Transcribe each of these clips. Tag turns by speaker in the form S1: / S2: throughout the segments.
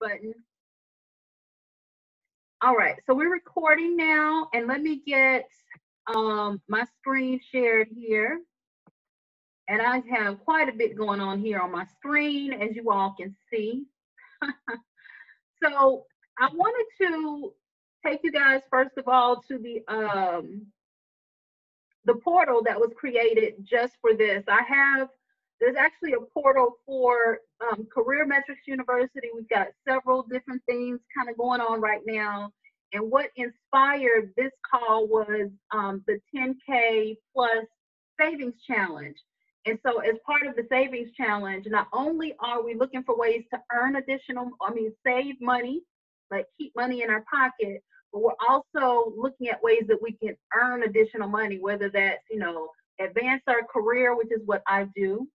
S1: button. All right, so we're recording now, and let me get my screen shared here. And I have quite a bit going on here on my screen, as you all can see. So I wanted to take you guys, first of all, to the portal that was created just for this. There's actually a portal for Career Metrics University. We've got several different things kind of going on right now. And what inspired this call was the 10K plus savings challenge. And so as part of the savings challenge, not only are we looking for ways to earn save money, like keep money in our pocket, but we're also looking at ways that we can earn additional money, whether that's, advance our career, which is what I do,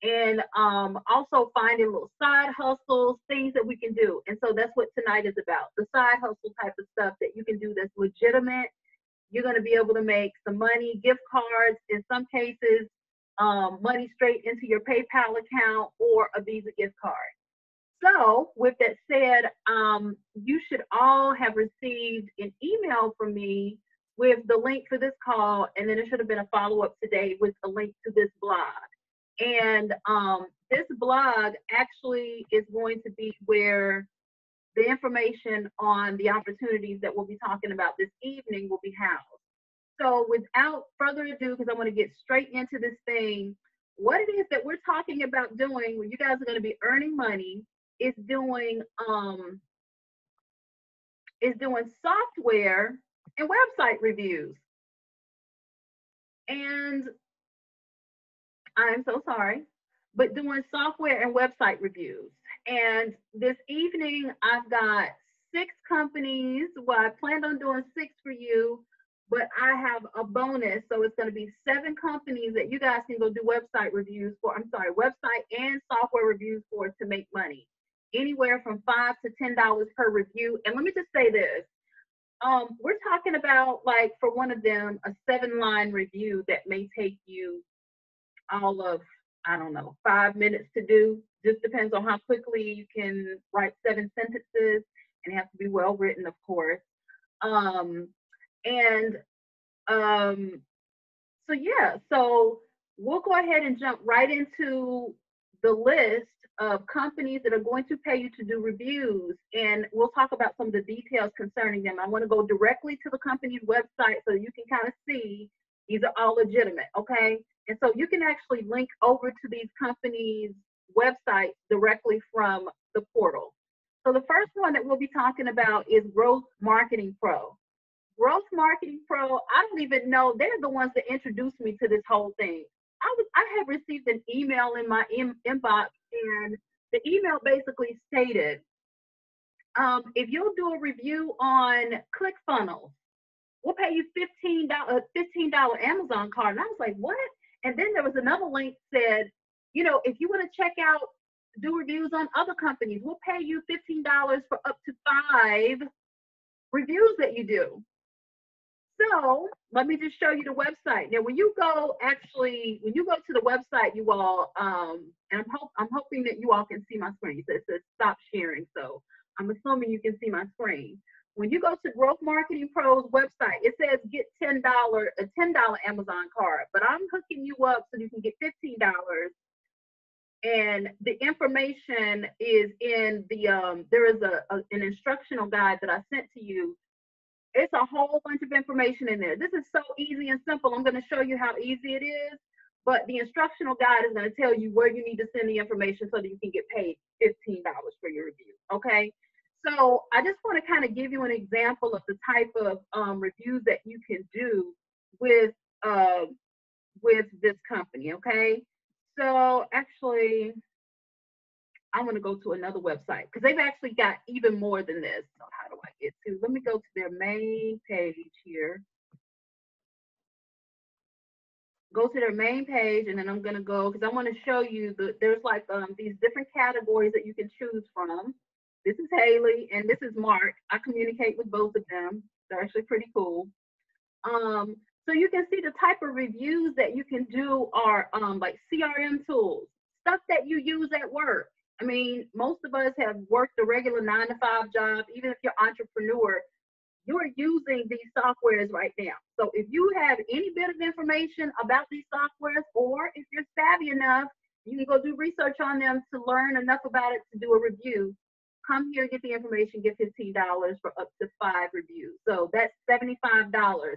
S1: and also finding little side hustles, things that we can do. And so that's what tonight is about, the side hustle type of stuff that you can do that's legitimate. You're going to be able to make some money, gift cards, in some cases, money straight into your PayPal account or a Visa gift card. So with that said, you should all have received an email from me with the link for this call, and then it should have been a follow-up today with a link to this blog. And this blog actually is going to be where the information on the opportunities that we'll be talking about this evening will be housed. So without further ado, because I want to get straight into this thing, what it is that we're talking about doing when you guys are going to be earning money is doing software and website reviews. And I'm so sorry, but doing software and website reviews. And this evening, I've got 6 companies. Well, I planned on doing 6 for you, but I have a bonus. So it's going to be 7 companies that you guys can go do website reviews for. Website and software reviews for to make money. Anywhere from $5 to $10 per review. And let me just say this. We're talking about, like, for one of them, a 7-line review that may take you all of, 5 minutes to do. Just depends on how quickly you can write 7 sentences, and it has to be well written, of course. So we'll go ahead and jump right into the list of companies that are going to pay you to do reviews, and we'll talk about some of the details concerning them. I want to go directly to the company's website so you can kind of see these are all legitimate, okay? And so you can actually link over to these companies' websites directly from the portal. So the first one that we'll be talking about is Growth Marketing Pro. Growth Marketing Pro, I don't even know, they're the ones that introduced me to this whole thing. I had received an email in my inbox, and the email basically stated, if you'll do a review on ClickFunnels, we'll pay you $15 Amazon card. And I was like, what? And then there was another link said, if you want to check out, do reviews on other companies, we'll pay you $15 for up to 5 reviews that you do. So let me just show you the website. Now, when you go to the website, you all, and I'm hoping that you all can see my screen. So it says stop sharing. So I'm assuming you can see my screen. When you go to Growth Marketing Pro's website, it says get a $10 Amazon card, but I'm hooking you up so you can get $15. And the information is in the, there is an instructional guide that I sent to you. It's a whole bunch of information in there. This is so easy and simple. I'm going to show you how easy it is, but the instructional guide is going to tell you where you need to send the information so that you can get paid $15 for your review, okay? So I just want to kind of give you an example of the type of reviews that you can do with this company, okay? So actually, I'm going to go to another website because they've actually got even more than this. So how do I get to? Let me go to their main page here. Go to their main page, and then I'm going to go because I want to show you there's like these different categories that you can choose from. This is Haley, and this is Mark. I communicate with both of them. They're actually pretty cool. So you can see the type of reviews that you can do are like CRM tools, stuff that you use at work. I mean, most of us have worked a regular 9 to 5 job. Even if you're entrepreneur, you're using these softwares right now. So if you have any bit of information about these softwares, or if you're savvy enough, you can go do research on them to learn enough about it to do a review. Come here, get the information, get $15 for up to 5 reviews. So that's $75.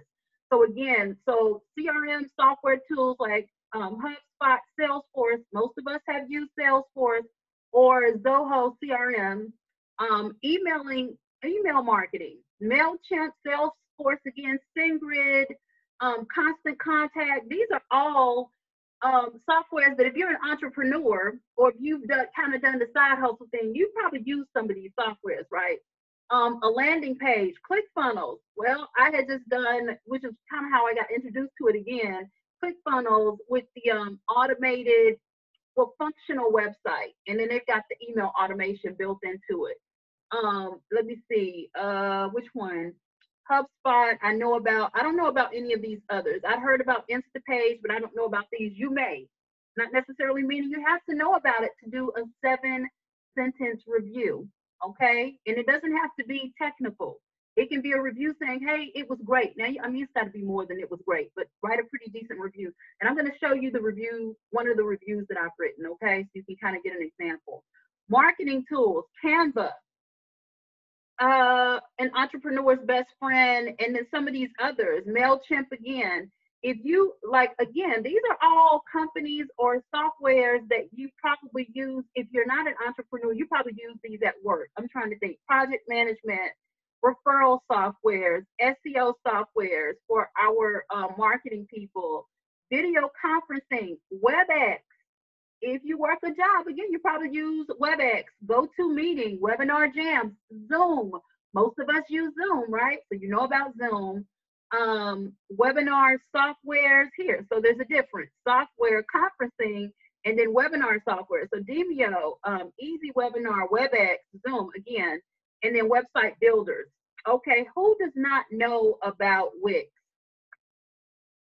S1: So again, so CRM software tools like HubSpot, Salesforce, most of us have used Salesforce or Zoho CRM, email marketing, MailChimp, Salesforce again, SendGrid, Constant Contact. These are all softwares that if you're an entrepreneur or if you've kind of done the side hustle thing, you probably use some of these softwares, right? A landing page, ClickFunnels. Well, I had just done, which is kind of how I got introduced to it again, ClickFunnels with the automated, well, functional website. And then they've got the email automation built into it. Let me see, which one? HubSpot, I know about. I don't know about any of these others. I've heard about Instapage, but I don't know about these. You may, not necessarily meaning you have to know about it to do a 7-sentence review, okay? And it doesn't have to be technical. It can be a review saying, hey, it was great. Now, I mean, it's got to be more than it was great, but write a pretty decent review. And I'm going to show you the review, one of the reviews that I've written, okay? So you can kind of get an example. Marketing tools, Canva, an entrepreneur's best friend, and then some of these others, MailChimp again. If you like, again, these are all companies or softwares that you probably use. If you're not an entrepreneur, you probably use these at work. I'm trying to think. Project management, referral softwares, SEO softwares for our marketing people, video conferencing, WebEx. If you work a job, again, you probably use WebEx, GoToMeeting, Webinar Jams, Zoom. Most of us use Zoom, right? So you know about Zoom. Webinar softwares here. So there's a difference. Software conferencing and then webinar software. So Demio, Easy Webinar, WebEx, Zoom again, and then website builders. Okay, who does not know about Wix?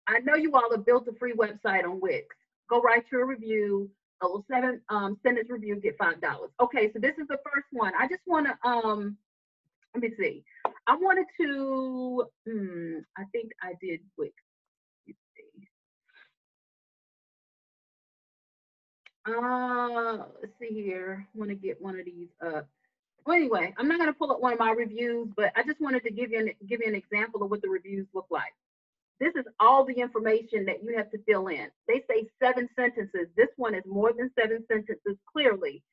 S1: I know you all have built a free website on Wix. Go write your review, a little 7-sentence review, get $5. Okay, so this is the first one. I just want to, let me see. I wanted to, I think I did Wix. Let's see. Let's see here. I want to get one of these up. Well, anyway, I'm not going to pull up one of my reviews, but I just wanted to give you an example of what the reviews look like. This is all the information that you have to fill in. They say 7 sentences. This one is more than 7 sentences, clearly.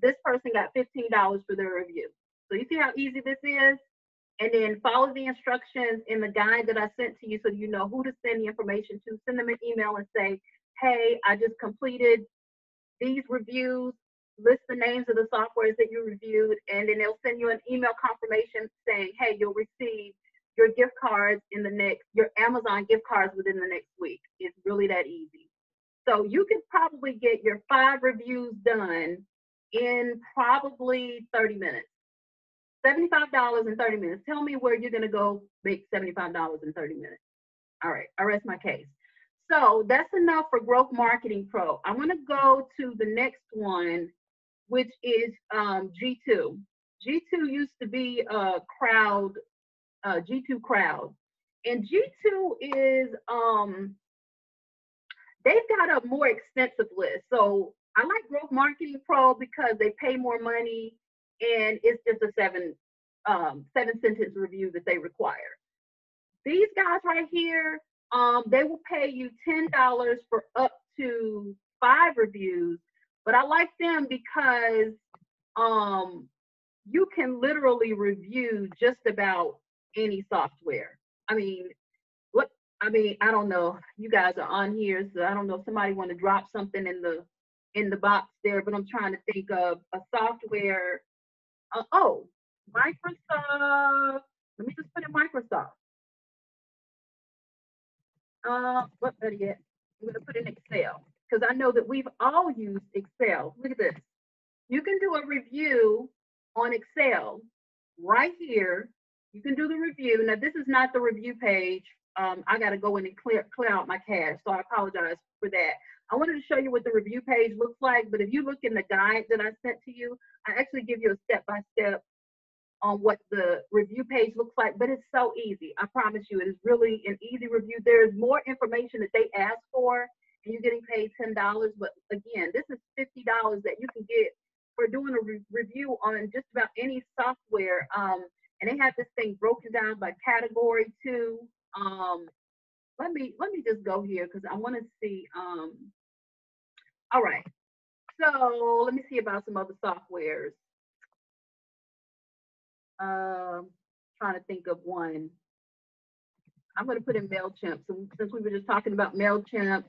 S1: This person got $15 for their review. So you see how easy this is? And then follow the instructions in the guide that I sent to you so you know who to send the information to. Send them an email and say, hey, I just completed these reviews. List the names of the softwares that you reviewed, and then they'll send you an email confirmation saying, hey, you'll receive your gift cards your Amazon gift cards within the next week. It's really that easy. So you could probably get your 5 reviews done in probably 30 minutes. $75 in 30 minutes. Tell me where you're gonna go make $75 in 30 minutes. All right, I rest my case. So that's enough for Growth Marketing Pro. I wanna go to the next one, which is G2. G2 used to be a crowd, G2 Crowd. And G2 is, they've got a more extensive list. So I like Growth Marketing Pro because they pay more money and it's just a 7-sentence review that they require. These guys right here, they will pay you $10 for up to 5 reviews, but I like them because you can literally review just about any software. I mean, I don't know. You guys are on here, so I don't know if somebody want to drop something in the box there, but I'm trying to think of a software. Microsoft. Let me just put in Microsoft. What better yet? I'm going to put in Excel because I know that we've all used Excel. Look at this. You can do a review on Excel right here. You can do the review. Now, this is not the review page I got to go in and clear out my cache. So I apologize for that. I wanted to show you what the review page looks like, but if you look in the guide that I sent to you, I actually give you a step-by-step on what the review page looks like, but it's so easy. I promise you, it is really an easy review. There's more information that they ask for, and you're getting paid $10. But again, this is $50 that you can get for doing a review on just about any software. And they have this thing broken down by category too. Let me just go here because I want to see. All right, so let me see about some other softwares. Trying to think of one. I'm going to put in MailChimp. So since we were just talking about MailChimp,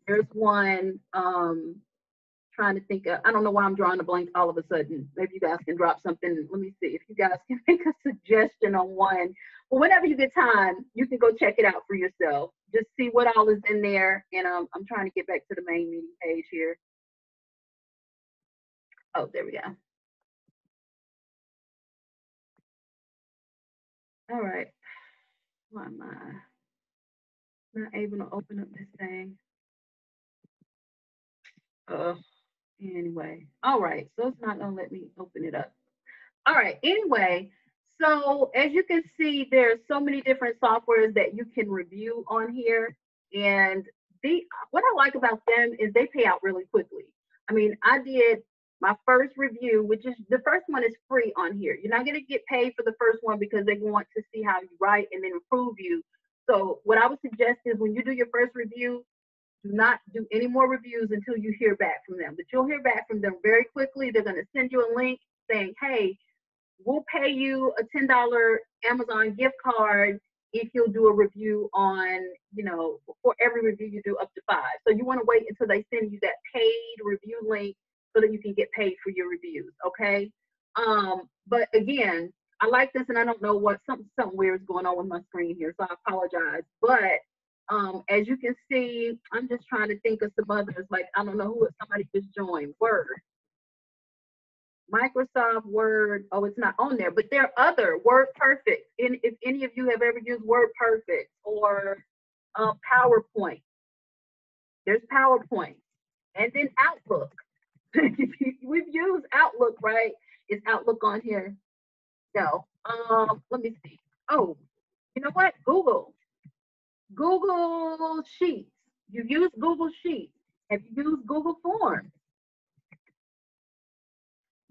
S1: there's one. Trying to think of, I don't know why I'm drawing a blank all of a sudden. Maybe you guys can drop something. Let me see if you guys can make a suggestion on one. But whenever you get time, you can go check it out for yourself. Just see what all is in there. And I'm trying to get back to the main meeting page here. Oh, there we go. All right. Why am I not able to open up this thing? Anyway. All right. So it's not going to let me open it up. All right. Anyway, so as you can see, there's so many different softwares that you can review on here. And what I like about them is they pay out really quickly. I mean, I did my first review, which is the first one is free on here. You're not going to get paid for the first one because they want to see how you write and then improve you. So what I would suggest is when you do your first review, do not do any more reviews until you hear back from them. But you'll hear back from them very quickly. They're going to send you a link saying, hey, we'll pay you a $10 Amazon gift card if you'll do a review on, for every review you do up to 5. So you want to wait until they send you that paid review link so that you can get paid for your reviews, okay? But again, I like this, and I don't know what, something weird is going on with my screen here, so I apologize. But as you can see, I'm just trying to think of some others, like, I don't know who, somebody just joined, Word. Microsoft Word, oh, it's not on there, but there are other, Word Perfect. If any of you have ever used Word Perfect or PowerPoint, there's PowerPoint. And then Outlook. We've used Outlook, right? Is Outlook on here? No. Let me see. Oh, you know what? Google Sheets. You've used Google Sheets. Have you used Google Forms?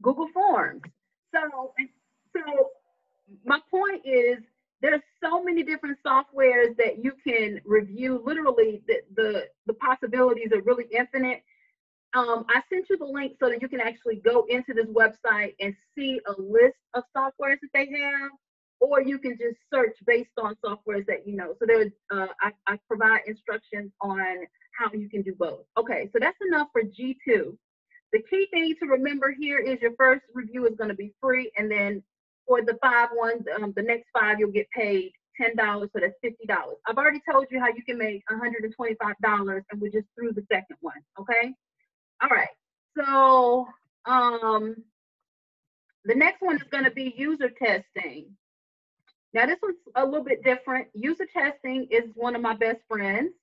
S1: Google Forms. So my point is there's so many different softwares that you can review. Literally, the possibilities are really infinite. I sent you the link so that you can actually go into this website and see a list of softwares that they have, or you can just search based on softwares that you know. So there's, I provide instructions on how you can do both. Okay, so that's enough for G2. The key thing to remember here is your first review is going to be free, and then for the 5 ones, the next 5 you'll get paid $10, so that's $50. I've already told you how you can make $125, and we're just through the second one. Okay. All right. So the next one is going to be user testing. Now this one's a little bit different. User testing is one of my best friends.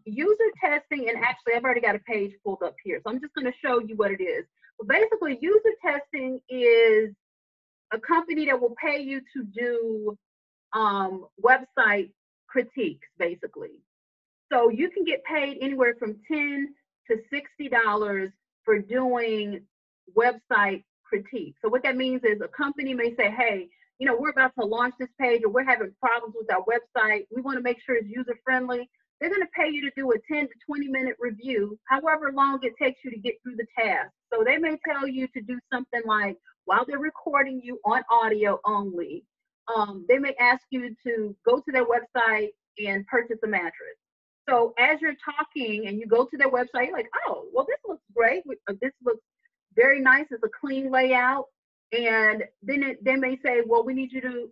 S1: User testing, and actually I've already got a page pulled up here, so I'm just going to show you what it is. But basically, user testing is a company that will pay you to do website critiques, basically. So you can get paid anywhere from $10 to $60 for doing website critique. So what that means is a company may say, hey, we're about to launch this page, or we're having problems with our website. We want to make sure it's user friendly. They're going to pay you to do a 10 to 20-minute review, however long it takes you to get through the task. So they may tell you to do something like, while they're recording you on audio only, they may ask you to go to their website and purchase a mattress. So as you're talking and you go to their website, you're like, oh, well, this looks great. This looks very nice. It's a clean layout. And then they may say, well, we need you to,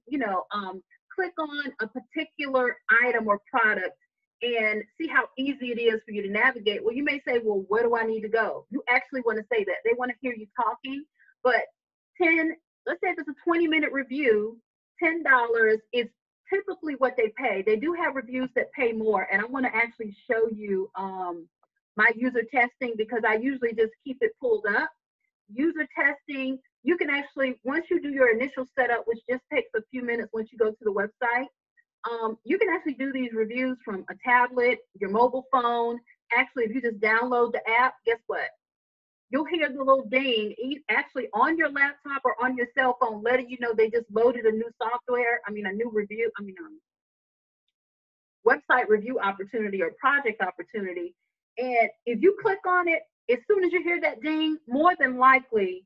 S1: click on a particular item or product and see how easy it is for you to navigate. Well, you may say, well, where do I need to go? You actually want to say that. They want to hear you talking. But let's say if it's a 20-minute review, $10 is typically what they pay. They do have reviews that pay more, and I want to actually show you my user testing because I usually just keep it pulled up. User testing, you can actually, once you do your initial setup, which just takes a few minutes once you go to the website, you can actually do these reviews from a tablet, your mobile phone. Actually, if you just download the app, guess what? You'll hear the little ding actually on your laptop or on your cell phone, letting you know they just loaded a new software. I mean, a new review. I mean, website review opportunity or project opportunity. And if you click on it, as soon as you hear that ding, more than likely,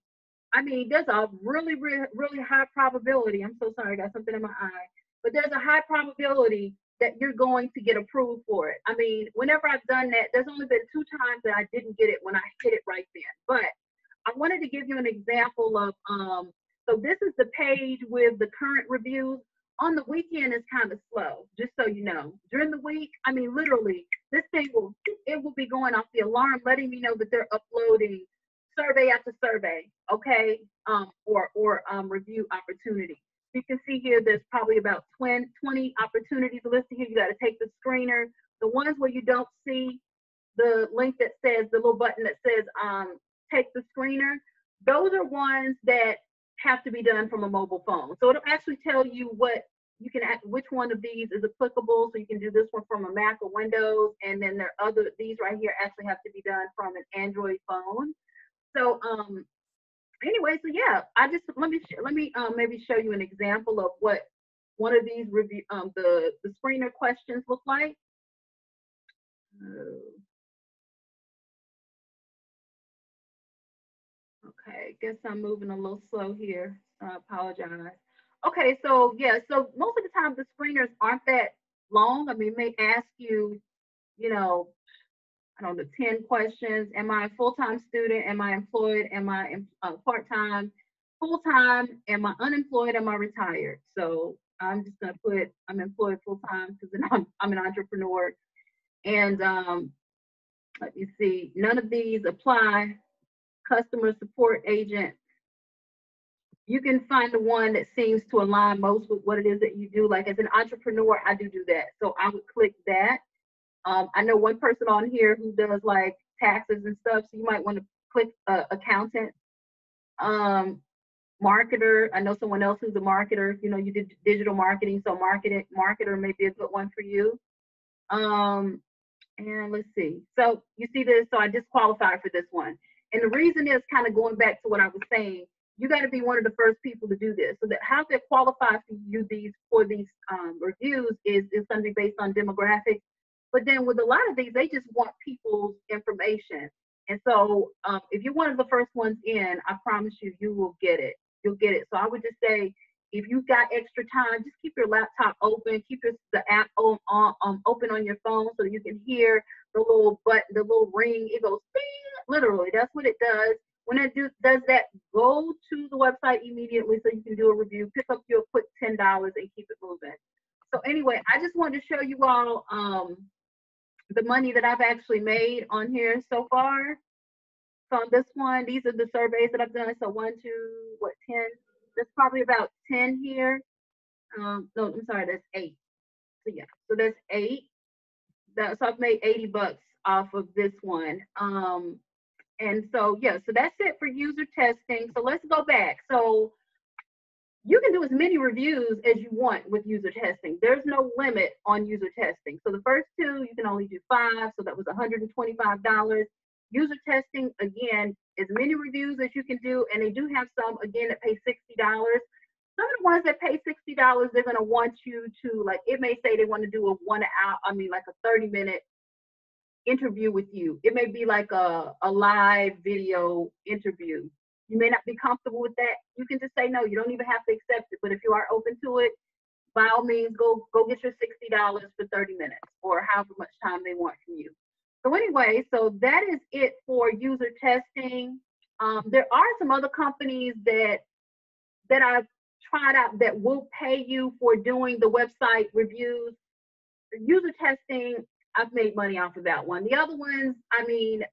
S1: I mean, there's a really, really, really high probability. I'm so sorry, I got something in my eye, but there's a high probability that you're going to get approved for it. I mean, whenever I've done that, there's only been 2 times that I didn't get it when I hit it right then. But I wanted to give you an example of, so this is the page with the current reviews. On the weekend, it's kind of slow, just so you know. During the week, I mean, literally, this thing will be going off the alarm, letting me know that they're uploading survey after survey, okay, or review opportunity. You can see here, there's probably about 20 opportunities listed here. You got to take the screener. The ones where you don't see the link that says, the little button that says, take the screener, those are ones that have to be done from a mobile phone. So it'll actually tell you what you can, which one of these is applicable. So you can do this one from a Mac or Windows, and then there are other, these right here actually have to be done from an Android phone. So anyway, so yeah, I just let me maybe show you an example of what one of these review the screener questions look like. Okay, guess I'm moving a little slow here. I apologize. Okay, so yeah, so most of the time the screeners aren't that long. I mean, it may ask you, you know, I don't know, 10 questions. Am I a full-time student? Am I employed? Am I part-time? Full-time? Am I unemployed? Am I retired? So I'm just gonna put I'm employed full-time because then I'm an entrepreneur. And let me see, none of these apply. Customer support agent. You can find the one that seems to align most with what it is that you do. Like as an entrepreneur, I do that. So I would click that. I know one person on here who does like taxes and stuff, so you might want to click accountant. Marketer, I know someone else who's a marketer. You know, you did digital marketing, so marketer may be a good one for you. And let's see. So you see this, so I disqualified for this one. And the reason is kind of going back to what I was saying. You got to be one of the first people to do this. So that how they qualify for you for these reviews is something based on demographics. But then with a lot of these, they just want people's information. And so if you're one of the first ones in, I promise you, you will get it. You'll get it. So I would just say, if you've got extra time, just keep your laptop open, keep the app open on your phone so you can hear the little button, the little ring. It goes bing, literally. That's what it does. When it does that, go to the website immediately so you can do a review, pick up your quick $10 and keep it moving. So anyway, I just wanted to show you all the money that I've actually made on here so far. So on this one, these are the surveys that I've done. So 1, 2, 10? There's probably about 10 here. No, I'm sorry, that's 8. So yeah, so that's 8. So I've made $80 off of this one. And so yeah, so that's it for user testing. So let's go back. So you can do as many reviews as you want with user testing. There's no limit on user testing. So the first 2, you can only do 5. So that was $125. User testing, again, as many reviews as you can do. And they do have some, again, that pay $60. Some of the ones that pay $60, they're going to want you to, like, it may say they want to do a 1 hour, like a 30-minute interview with you. It may be like a live video interview. You may not be comfortable with that. You can just say no. You don't even have to accept it. But if you are open to it, by all means, go get your $60 for 30 minutes or however much time they want from you. So anyway, so that is it for user testing. There are some other companies that I've tried out that will pay you for doing the website reviews. User testing, I've made money off of that one. The other ones, I mean,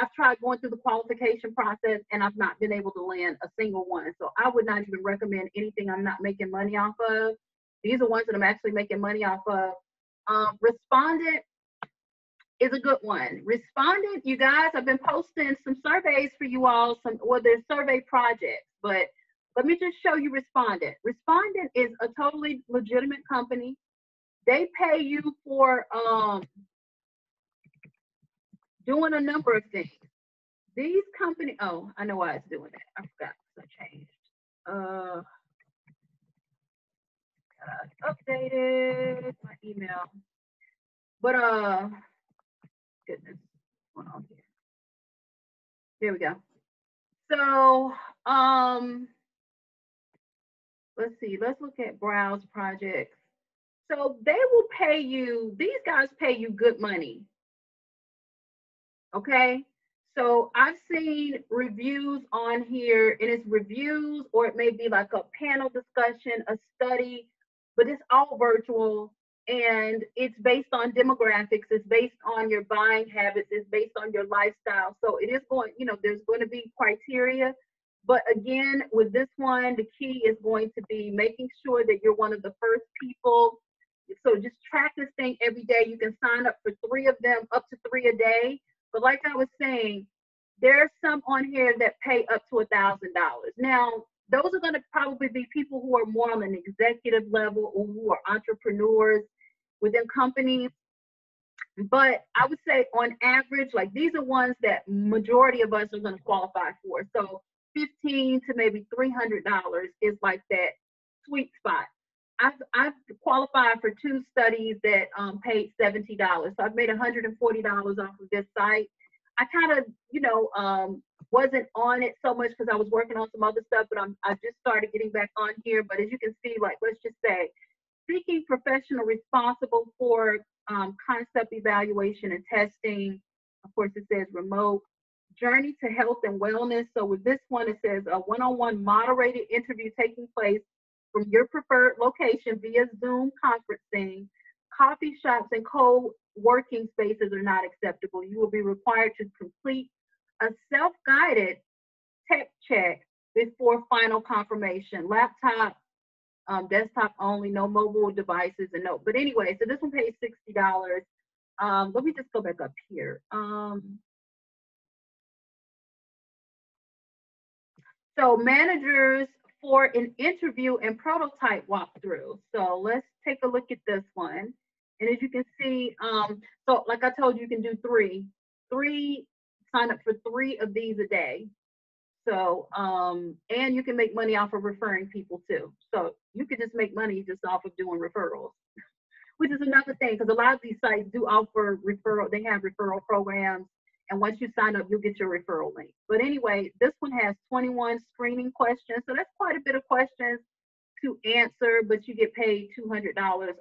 S1: I've tried going through the qualification process and I've not been able to land a single one. So I would not even recommend anything I'm not making money off of. These are ones that I'm actually making money off of. Respondent is a good one. Respondent, you guys, I've been posting some surveys for you all, there's survey projects, but let me just show you Respondent. Respondent is a totally legitimate company. They pay you for doing a number of things. These companies, oh, I know why it's doing that. I forgot, I changed. Updated my email. But goodness, what's going on here? There we go. So let's see, let's look at browse projects. So they will pay you, these guys pay you good money. Okay. So I've seen reviews on here, and it's reviews, or it may be like a panel discussion, a study, but it's all virtual, and it's based on demographics, it's based on your buying habits, it's based on your lifestyle. So it is going, you know, there's going to be criteria. But again, with this one, the key is going to be making sure that you're one of the first people. So just track this thing every day. You can sign up for 3 of them, up to 3 a day. But like I was saying, there's some on here that pay up to $1,000. Now, those are going to probably be people who are more on an executive level or who are entrepreneurs within companies. But I would say on average, like these are ones that majority of us are going to qualify for. So $15 to maybe $300 is like that sweet spot. I've qualified for 2 studies that paid $70. So I've made $140 off of this site. I kind of, you know, wasn't on it so much because I was working on some other stuff, but I just started getting back on here. But as you can see, like, let's just say, seeking professional responsible for concept evaluation and testing. Of course, it says remote. Journey to health and wellness. So with this one, it says a one-on-one moderated interview taking place from your preferred location via Zoom conferencing. Coffee shops and co-working spaces are not acceptable. You will be required to complete a self-guided tech check before final confirmation. Laptop, desktop only, no mobile devices, and no. But anyway, so this one pays $60. Let me just go back up here. So managers for an interview and prototype walkthrough. So let's take a look at this one. And as you can see, so like I told you, you can do 3, sign up for 3 of these a day. So, and you can make money off of referring people too. So you could just make money just off of doing referrals, which is another thing, because a lot of these sites do offer referral, they have referral programs. And once you sign up, you'll get your referral link. But anyway, this one has 21 screening questions. So that's quite a bit of questions to answer, but you get paid $200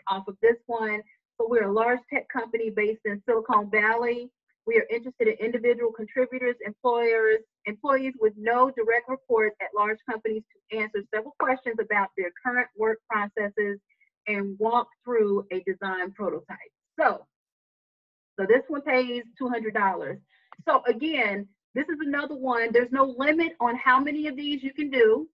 S1: off of this one. So we're a large tech company based in Silicon Valley. We are interested in individual contributors, employees with no direct reports at large companies to answer several questions about their current work processes and walk through a design prototype. So this one pays $200. So again, this is another one. There's no limit on how many of these you can do,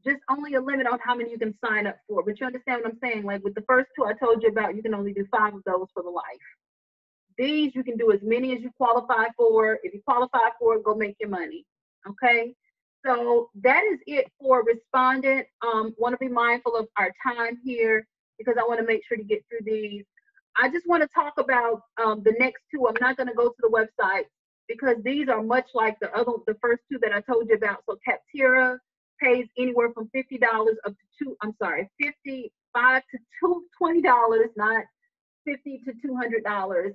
S1: just only a limit on how many you can sign up for. But you understand what I'm saying? Like with the first 2 I told you about, you can only do 5 of those for the life. These you can do as many as you qualify for. If you qualify for it, go make your money. Okay. So that is it for Respondent. Want to be mindful of our time here because I want to make sure to get through these. I just want to talk about the next 2. I'm not going to go to the website because these are much like the first 2 that I told you about. So Captera pays anywhere from $50 up to $55 to $20, not $50 to $200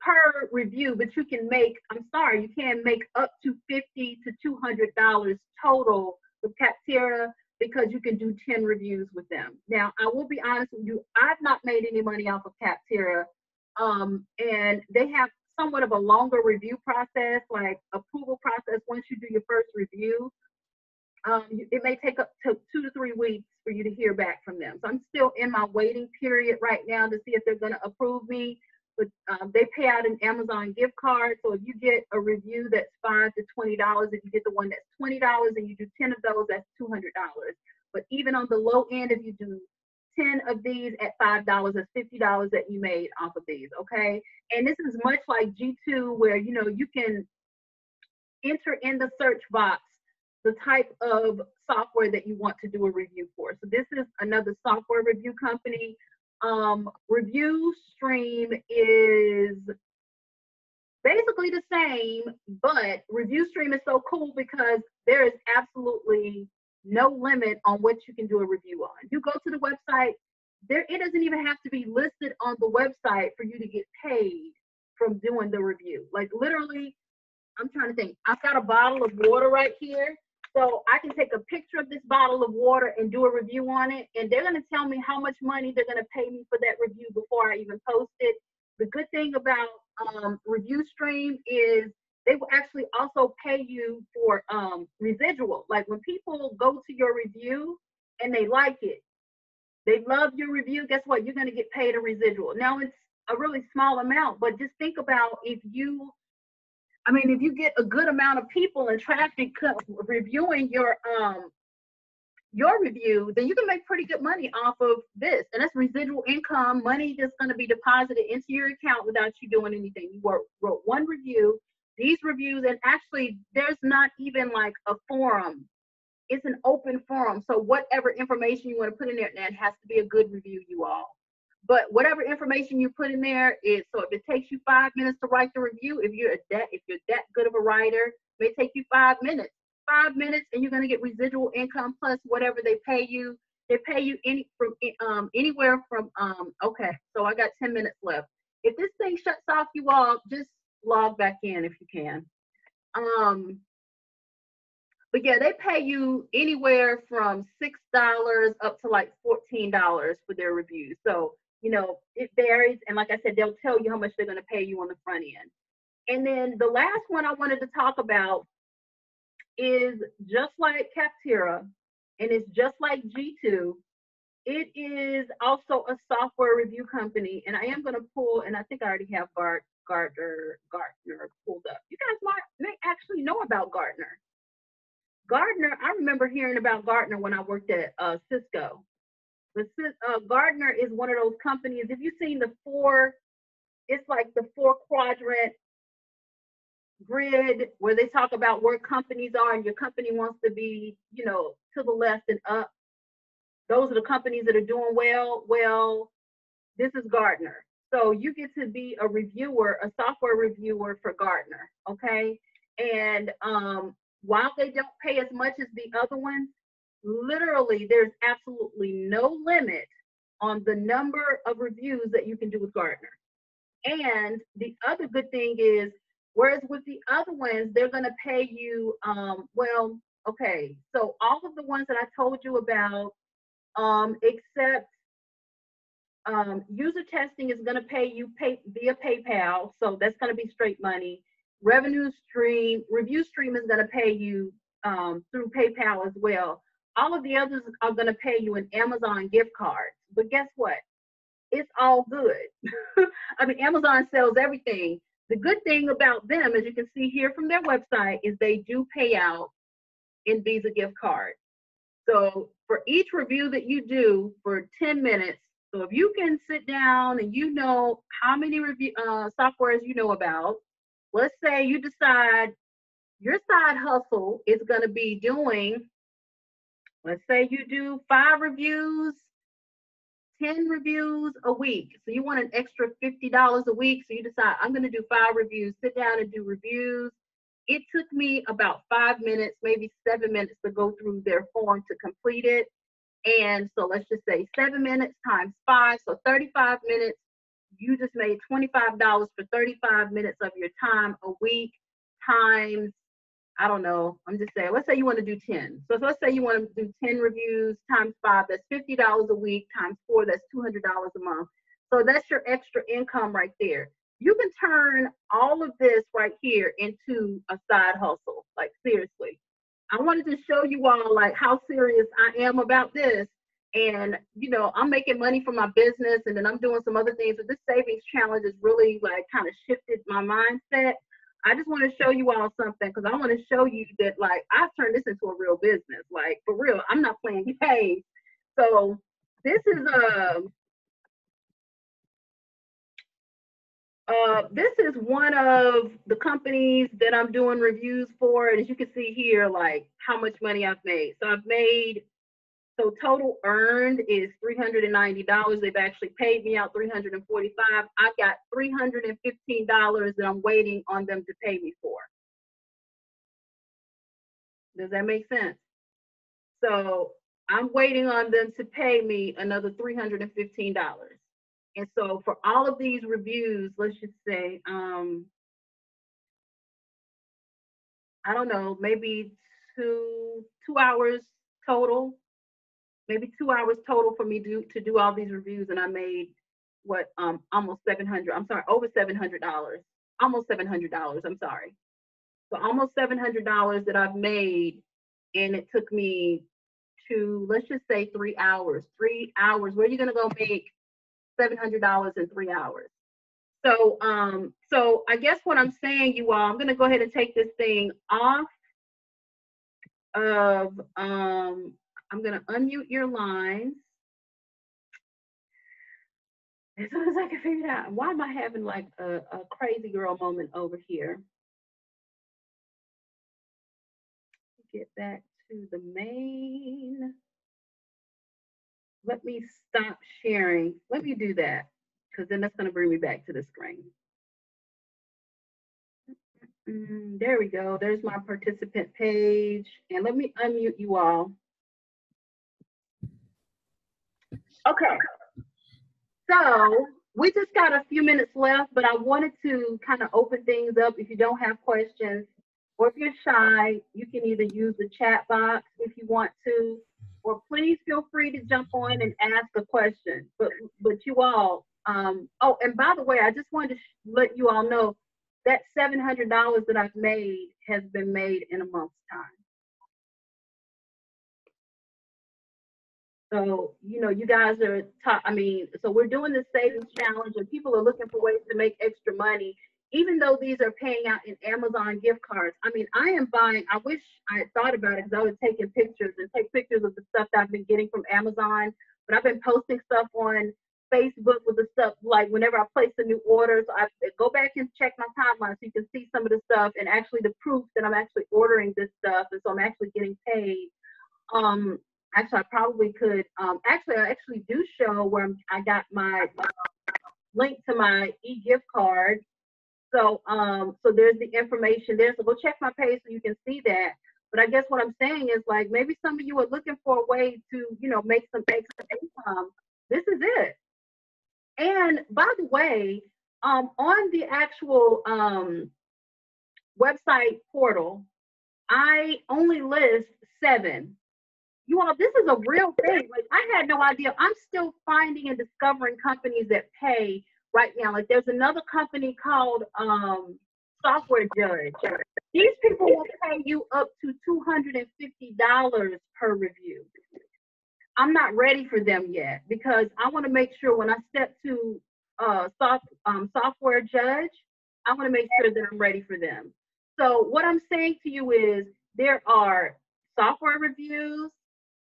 S1: per review. But you can make, you can make up to $50 to $200 total with Captera, because you can do 10 reviews with them. Now, I will be honest with you, I've not made any money off of Captera, and they have somewhat of a longer review process, like approval process. Once you do your first review, it may take up to 2 to 3 weeks for you to hear back from them. So I'm still in my waiting period right now to see if they're going to approve me. But they pay out an Amazon gift card. So if you get a review that's $5 to $20, if you get the one that's $20 and you do 10 of those, that's $200. But even on the low end, if you do 10 of these at $5. That's $50 that you made off of these, okay? And this is much like G2, where, you know, you can enter in the search box the type of software that you want to do a review for. So this is another software review company. Review Stream is basically the same, but Review Stream is so cool because there is absolutely no limit on what you can do a review on. You go to the website, it doesn't even have to be listed on the website for you to get paid from doing the review. Like literally, I'm trying to think. I've got a bottle of water right here. So I can take a picture of this bottle of water and do a review on it. And they're going to tell me how much money they're going to pay me for that review before I even post it. The good thing about Review Stream is they will actually also pay you for residual. Like when people go to your review and they like it, they love your review, guess what? You're going to get paid a residual. Now it's a really small amount, but just think about if you get a good amount of people and traffic reviewing your review, then you can make pretty good money off of this. And that's residual income, money that's going to be deposited into your account without you doing anything. You wrote one review, these reviews, and actually there's not even like a forum. It's an open forum. So whatever information you want to put in there, and it has to be a good review, you all. But whatever information you put in there is, so if it takes you 5 minutes to write the review, if you're that good of a writer, it may take you 5 minutes. 5 minutes, and you're going to get residual income plus whatever they pay you. They pay you anywhere from okay, so I got 10 minutes left. If this thing shuts off, you all just log back in if you can. But yeah, they pay you anywhere from $6 up to like $14 for their reviews. So, you know, it varies. And like I said, they'll tell you how much they're going to pay you on the front end. And then the last one I wanted to talk about is just like Capterra, and it's just like G2. It is also a software review company. And I am going to pull, and I think I already have Gartner pulled up. You guys may actually know about Gartner. Gartner, I remember hearing about Gartner when I worked at Cisco. Gartner is one of those companies, if you've seen it's like the 4-quadrant grid where they talk about where companies are and your company wants to be, you know, to the left and up. Those are the companies that are doing well. Well, this is Gartner. So you get to be a reviewer, a software reviewer for Gartner, okay? And while they don't pay as much as the other ones, literally there's absolutely no limit on the number of reviews that you can do with Gartner. And the other good thing is, whereas with the other ones, they're going to pay you, well, okay, so all of the ones that I told you about, except user testing is going to pay you via PayPal, so that's going to be straight money. Review Stream is going to pay you through PayPal as well. All of the others are going to pay you an Amazon gift card. But guess what? It's all good. I mean, Amazon sells everything. The good thing about them, as you can see here from their website, is they do pay out in Visa gift cards. So for each review that you do for 10 minutes, so if you can sit down and you know how many softwares you know about, let's say you decide your side hustle is going to be doing, let's say you do 5 reviews, 10 reviews a week. So you want an extra $50 a week. So you decide, I'm going to do 5 reviews, sit down and do reviews. It took me about 5 minutes, maybe 7 minutes to go through their form to complete it. And so let's just say 7 minutes times 5, so 35 minutes. You just made $25 for 35 minutes of your time a week times, I don't know, I'm just saying, let's say you want to do 10. So let's say you want to do 10 reviews times 5, that's $50 a week, times 4, that's $200 a month. So that's your extra income right there. You can turn all of this right here into a side hustle, like seriously. I wanted to show you all like how serious I am about this. And, you know, I'm making money for my business, and then I'm doing some other things. But this savings challenge has really like kind of shifted my mindset. I just want to show you all something, because I want to show you that like I've turned this into a real business. Like for real, I'm not playing games. So This is this is one of the companies that I'm doing reviews for, and as you can see here, like how much money I've made. So I've made, so total earned is $390. They've actually paid me out $345. I've got $315 that I'm waiting on them to pay me for. Does that make sense? So I'm waiting on them to pay me another $315. And so for all of these reviews, let's just say, I don't know, maybe two hours total, maybe 2 hours total for me to do all these reviews, and I made what, almost 700. I'm sorry, over $700, almost $700. I'm sorry. So almost $700 that I've made, and it took me to, let's just say, 3 hours. 3 hours. Where are you gonna go make $700 in 3 hours? So so I guess what I'm saying, you all, I'm gonna go ahead and take this thing off of I'm gonna unmute your lines as soon as I can figure it out. Why am I having like a crazy girl moment over here? Get back to the main. Let me stop sharing. Let me do that, because then that's going to bring me back to the screen. There we go. There's my participant page. And let me unmute you all. Okay. So we just got a few minutes left, but I wanted to kind of open things up. If you don't have questions, or if you're shy, you can either use the chat box if you want to, or please feel free to jump on and ask a question. But you all, oh, and by the way, I just wanted to let you all know that $700 that I've made has been made in a month's time. So, you know, you guys are I mean, so we're doing this savings challenge, and people are looking for ways to make extra money, even though these are paying out in Amazon gift cards. I mean, I am buying, I wish I had thought about it, because I was taking pictures and take pictures of the stuff that I've been getting from Amazon, but I've been posting stuff on Facebook with the stuff, like whenever I place a new order. So I go back and check my timeline so you can see some of the stuff and actually the proof that I'm actually ordering this stuff, and so I'm actually getting paid. Actually, I probably could. Actually, I actually do show where I got my link to my e-gift card. So, so there's the information there. So go check my page so you can see that. But I guess what I'm saying is, like, maybe some of you are looking for a way to, you know, make some extra income. This is it. And by the way, on the actual website portal, I only list 7. You all, this is a real thing. Like, I had no idea. I'm still finding and discovering companies that pay right now. Like, there's another company called Software Judge. These people will pay you up to $250 per review. I'm not ready for them yet, because I want to make sure when I step to Software Judge, I want to make sure that I'm ready for them. So what I'm saying to you is, there are software reviews,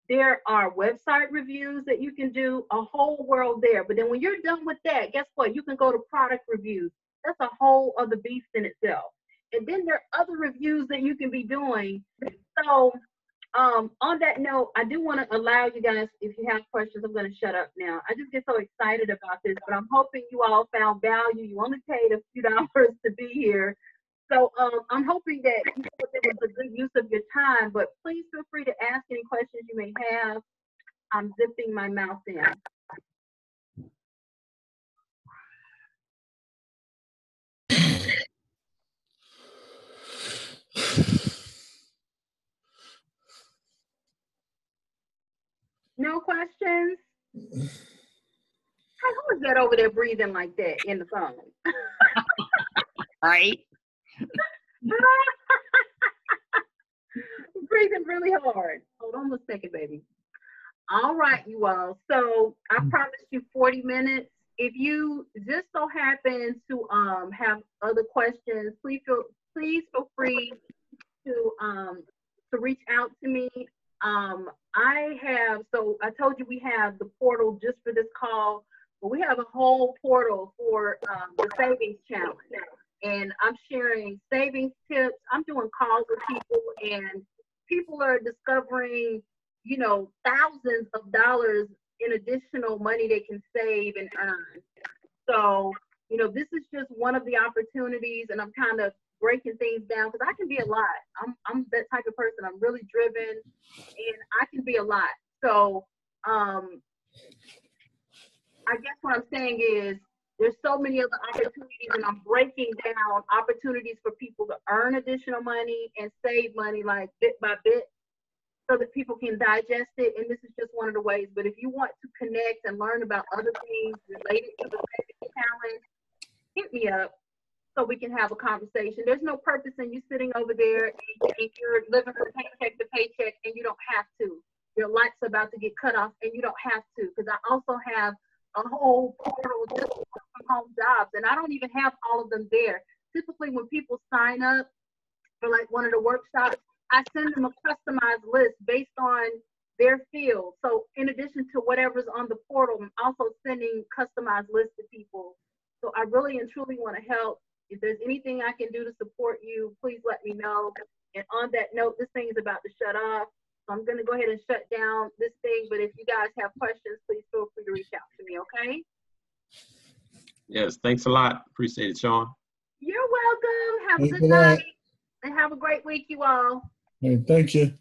S1: there are website reviews that you can do, a whole world there. But then when you're done with that, guess what? You can go to product reviews. That's a whole other beast in itself. And then there are other reviews that you can be doing. So on that note, I do want to allow you guys, if you have questions, I'm going to shut up now. I just get so excited about this, but I'm hoping you all found value. You only paid a few dollars to be here. So I'm hoping that you thought it was a good use of your time, but please feel free to ask any questions you may have. I'm zipping my mouth in. No questions? Who is that over there breathing like that in the phone?
S2: Right?
S1: Breathing really hard. Hold on a second, baby. All right, you all. So I promised you 40 minutes. If you just so happen to have other questions, please feel free to reach out to me. So I told you we have the portal just for this call, but we have a whole portal for the savings challenge. And I'm sharing savings tips. I'm doing calls with people, and people are discovering, thousands of dollars in additional money they can save and earn. So, this is just one of the opportunities, and I'm kind of breaking things down because I can be a lot. I'm that type of person. I'm really driven, and I can be a lot. So, I guess what I'm saying is there's so many other opportunities, and I'm breaking down opportunities for people to earn additional money and save money like bit by bit so that people can digest it. And this is just one of the ways. But if you want to connect and learn about other things related to the savings challenge, hit me up so we can have a conversation. There's no purpose in you sitting over there and you're living from paycheck to paycheck, and you don't have to. Your light's about to get cut off, and you don't have to, because I also have a whole portal just for from home jobs, and I don't even have all of them there. Typically, when people sign up for like one of the workshops, I send them a customized list based on their field. So in addition to whatever's on the portal, I'm also sending customized lists to people. So I really and truly want to help. If there's anything I can do to support you, please let me know. And on that note, this thing is about to shut off. So I'm going to go ahead and shut down this thing. But if you guys have questions, please feel free to reach out to me, okay?
S2: Yes, thanks a lot. Appreciate it, Sean.
S1: You're welcome. Have a
S3: Thanks
S1: good
S3: a lot.
S1: night. And have a great week, you all.
S3: Hey, thank you.